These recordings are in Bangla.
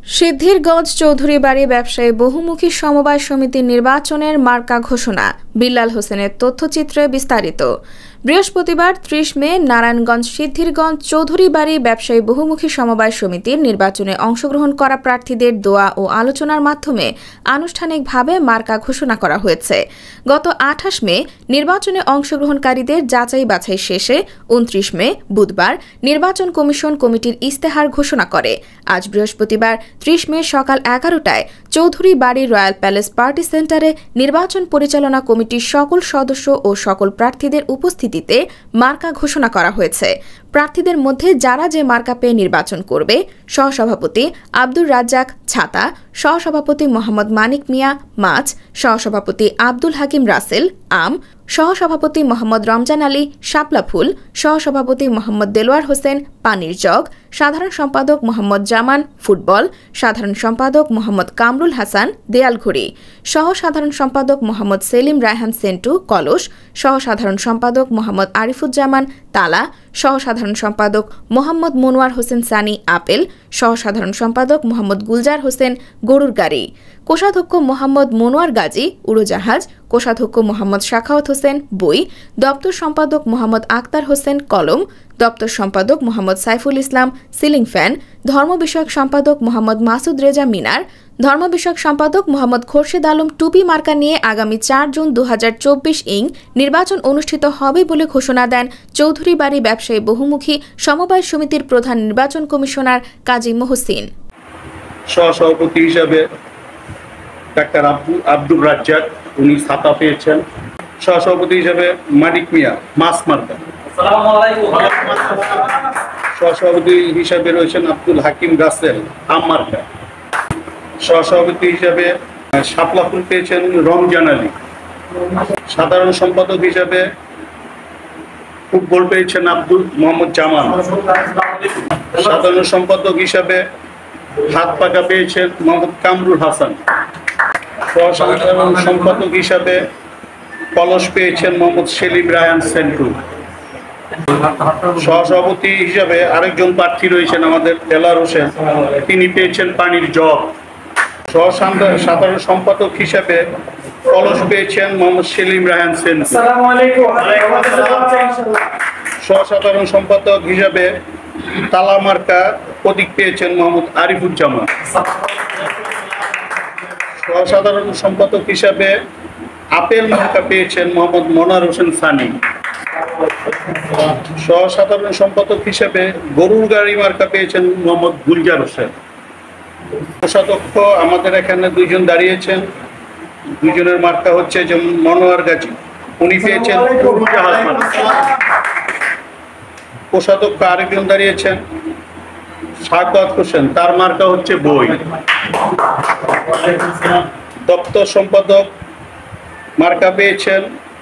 সিদ্ধিরগঞ্জ চৌধুরীবাড়ি ব্যবসায়ী বহুমুখী সমবায় সমিতির নির্বাচনের মার্কা ঘোষণা। বিল্লাল হোসেনের তথ্যচিত্রে বিস্তারিত। বৃহস্পতিবার ৩০ মে নারায়ণগঞ্জ সিদ্ধিরগঞ্জ চৌধুরীবাড়ি ব্যবসায়ী বহুমুখী সমবায় সমিতির নির্বাচনে অংশগ্রহণ করা প্রার্থীদের দোয়া ও আলোচনার মাধ্যমে আনুষ্ঠানিকভাবে মার্কা ঘোষণা করা হয়েছে। গত ২৮ মে নির্বাচনে অংশগ্রহণকারীদের যাচাই বাছাই শেষে ২৯ মে বুধবার নির্বাচন কমিশন কমিটির ইস্তেহার ঘোষণা করে। আজ বৃহস্পতিবার ৩০ মে সকাল ১১টায় চৌধুরীবাড়ি রয়্যাল প্যালেস পার্টি সেন্টারে নির্বাচন পরিচালনা কমিটির সকল সদস্য ও সকল প্রার্থীদের উপস্থিতিতে মার্কা ঘোষণা করা হয়েছে। প্রার্থীদের মধ্যে যারা যে মার্কা পেয়ে নির্বাচন করবে, সহসভাপতি আব্দুর রাজ্জাক ছাতা, সহসভাপতি মোহাম্মদ মানিক মিয়া মাছ, সহসভাপতি আব্দুল হাকিম রাসেল আম, সহসভাপতি মোহাম্মদ রমজান আলী শাপলা ফুল, সহসভাপতি মোহাম্মদ দেলোয়ার হোসেন পানির জগ, সাধারণ সম্পাদক মোহাম্মদ জামান ফুটবল, সাধারণ সম্পাদক মোহাম্মদ কামরুল হাসান দেয়ালঘড়ি, সহসাধারণ সম্পাদক মোহাম্মদ সেলিম রায়হান সেন্টু কলস, সহসাধারণ সম্পাদক মোহাম্মদ আরিফুজ্জামান তালা, সহসাধারণ সম্পাদক মোহাম্মদ মনোয়ার হোসেন সানি আপেল, সহসাধারণ সম্পাদক মোহাম্মদ গুলজার হোসেন গরুর গাড়ি, কোষাধ্যক্ষ মোহাম্মদ মনোয়ার গাজী উড়োজাহাজ, কোষাধ্যক্ষ মোহাম্মদ শাখাওয়াত হোসেন বই, দপ্তর সম্পাদক মোহাম্মদ আক্তার হোসেন কলম, দপ্তর সম্পাদক মোহাম্মদ সাইফুল ইসলাম সিলিং ফ্যান, ধর্ম বিষয়ক সম্পাদক মোহাম্মদ মাসুদ রেজা মিনার, ধর্ম বিষয়ক সম্পাদক মোহাম্মদ খোরশেদ আলম টুপি মার্কা নিয়ে আগামী ৪ জুন ২০২৪ নির্বাচন অনুষ্ঠিত হবে বলে ঘোষণা দেন চৌধুরীবাড়ি ব্যবসায়ী বহুমুখী সমবায় সমিতির প্রধান নির্বাচন কমিশনার কাজী মহসিন। সহসভাপতি হিসাবে ডাক্তার আব্দুর রাজ্জাক, উনি ছাতা পেয়েছেন। সহসভাপতি হিসাবে মানিক মিয়া মাছ মার্কা। সহসভাপতি হিসাবে রয়েছেন আব্দুল হাকিম রাসেল আম মার্কা। সহসভাপতি হিসাবে শাপলা ফুল পেয়েছেন রমজান আলী। সাধারণ সম্পাদক হিসাবে ফুটবল পেয়েছেন আব্দুল মোহাম্মদ জামান। সাধারণ সম্পাদক হিসাবে হাত পাকা পেয়েছেন মোহাম্মদ কামরুল হাসান। সহসাধারণ সম্পাদক হিসাবে কলস পেয়েছেন মোহাম্মদ সেলিম রায়হান সেন্টু। সহসভাপতি হিসাবে আরেকজন প্রার্থী রয়েছেন আমাদের দেলোয়ার হোসেন, তিনি পেয়েছেন পানির জগ। সহসাধারণ সম্পাদক হিসাবে কলস পেয়েছেন মোহাম্মদ সেলিম রায়হান সেন্টু। সহসাধারণ সম্পাদক হিসাবে তালা মার্কা প্রতীক পেয়েছেন মোহাম্মদ আরিফুজ্জামান। সহসাধারণ সম্পাদক হিসাবে আপেল মার্কা পেয়েছেন মোহাম্মদ মনোয়ার হোসেন সানি। সহসাধারণ সম্পাদক হিসেবে গরুর গাড়ি মার্কা পেয়েছেন মোহাম্মদ গুলজার হোসেন। কোষাধ্যক্ষ আমাদের এখানে দুইজন দাঁড়িয়েছেন, দুইজনের মার্কা হচ্ছে যেমন মনোয়ার গাজী, উনি পেয়েছেন উড়োজাহাজ মার্কা। কোষাধ্যক্ষ আরেকজন দাঁড়িয়েছেন শাখাওয়াত হোসেন, তার মার্কা হচ্ছে বই। দপ্তর সম্পাদক মার্কা পেয়েছেন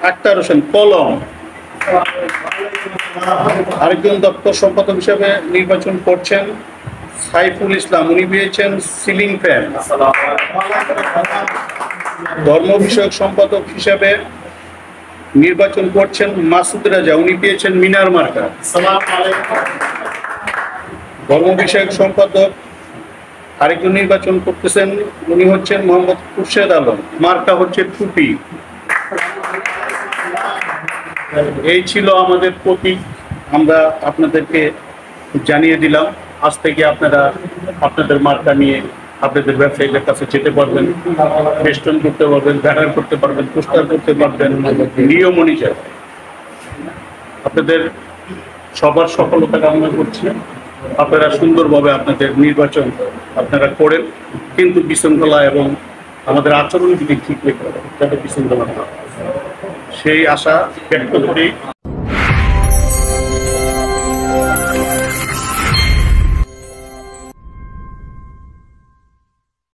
আক্তার হোসেন কলম। আরেকজন দপ্তর সম্পাদক হিসেবে নির্বাচন করছেন সাইফুল ইসলাম, উনি পেয়েছেন সিলিং ফ্যান। ধর্ম বিষয়ক সম্পাদক হিসেবে নির্বাচন করছেন মাসুদ রাজা, উনি পেয়েছেন মিনার মার্কা। ধর্ম বিষয়ক সম্পাদক আরেকজন নির্বাচন করতেছেন, উনি হচ্ছেন মোহাম্মদ খোরশেদ আলম, মার্কা হচ্ছে টুপি। এই ছিল আমাদের প্রতীক, আমরা আপনাদেরকে জানিয়ে দিলাম। আজ থেকে আপনারা আপনাদের মার্কা নিয়ে আপনাদের ব্যবসায়ীদের কাছে যেতে পারবেন, বেষ্টন করতে পারবেন, ব্যানার করতে পারবেন, পোস্টার করতে পারবেন। নিয়ম অনুযায়ী আপনাদের সবার সফলতা কামনা করছি। আপনারা সুন্দরভাবে আপনাদের নির্বাচন আপনারা করেন, কিন্তু বিশৃঙ্খলা এবং আমাদের আচরণ যদি ঠিক রেখে যাতে বিশৃঙ্খলা না হয় সেই আশা ব্যক্ত করি।